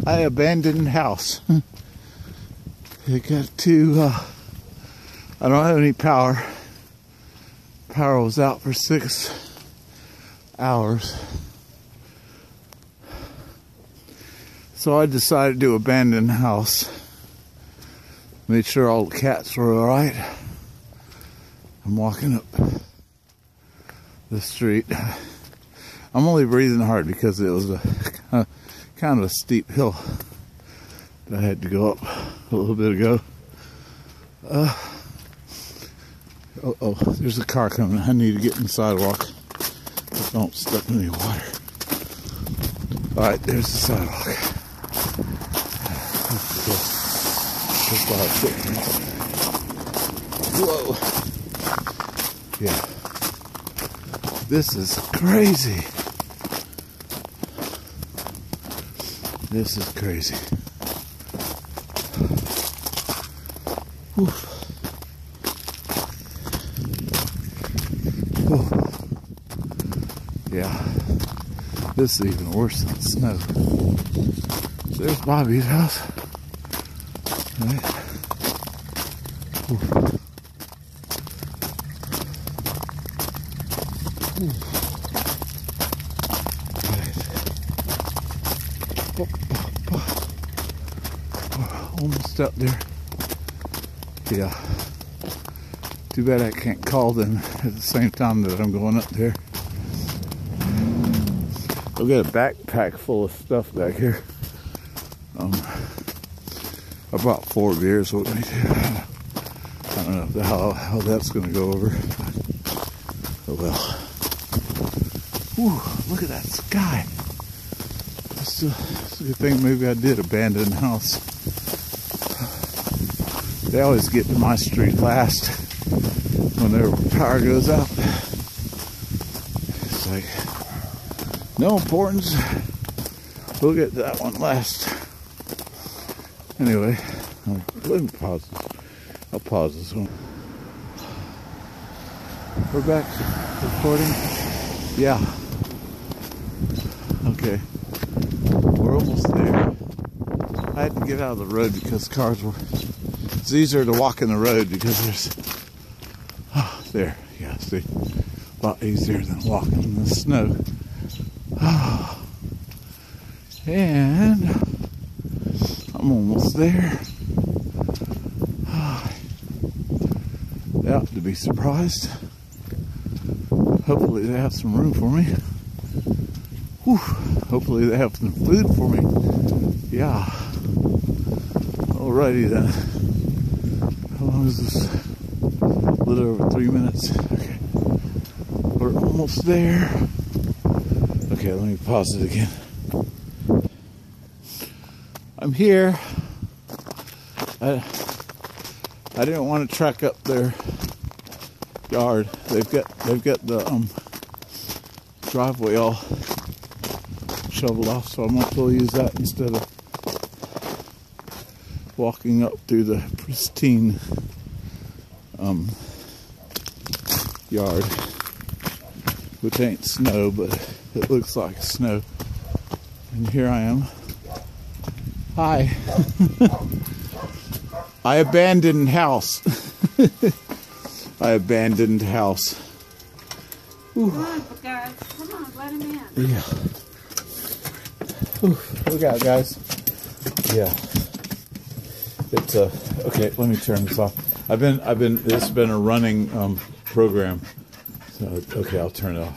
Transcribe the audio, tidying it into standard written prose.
I abandoned house. It got to, I don't have any power. Power was out for 6 hours. So I decided to abandon the house. Made sure all the cats were alright. I'm walking up the street. I'm only breathing hard because it was a kind of a steep hill that I had to go up a little bit ago. Oh, there's a car coming. I need to get in the sidewalk. Don't step in any water. Alright, there's the sidewalk. Whoa. Yeah. This is crazy. This is crazy. Whew. Whew. Yeah. This is even worse than snow. There's Bobby's house. Right. Whew. Almost up there. Yeah. Too bad I can't call them at the same time that I'm going up there. I've got a backpack full of stuff back here. I brought 4 beers with me too. I don't know how that's going to go over. Oh well. Whew, look at that sky. It's a good thing maybe I did abandon the house. They always get to my street last when their power goes out. It's like, no importance. We'll get to that one last. Anyway, let me pause this. I'll pause this one. We're back recording. Yeah. Okay. We're almost there. I had to get out of the road because cars were... It's easier to walk in the road because there's... Oh, there. Yeah, see? A lot easier than walking in the snow. Oh. And... I'm almost there. Oh. They ought to be surprised. Hopefully they have some room for me. Whew. Hopefully they have some food for me. Yeah. Alrighty then. How long is this? A little over 3 minutes. Okay. We're almost there. Okay, let me pause it again. I'm here. I didn't want to track up their yard. They've got the driveway all shoveled off, so I'm going to use that instead of walking up through the pristine yard, which ain't snow, but it looks like snow. And here I am. Hi. I abandoned house. I abandoned house. Ooh. Come on, guys. Come on, let him in. Yeah. Ooh, look out, guys. Yeah. It's okay, let me turn this off. This has been a running program. So okay, I'll turn it off.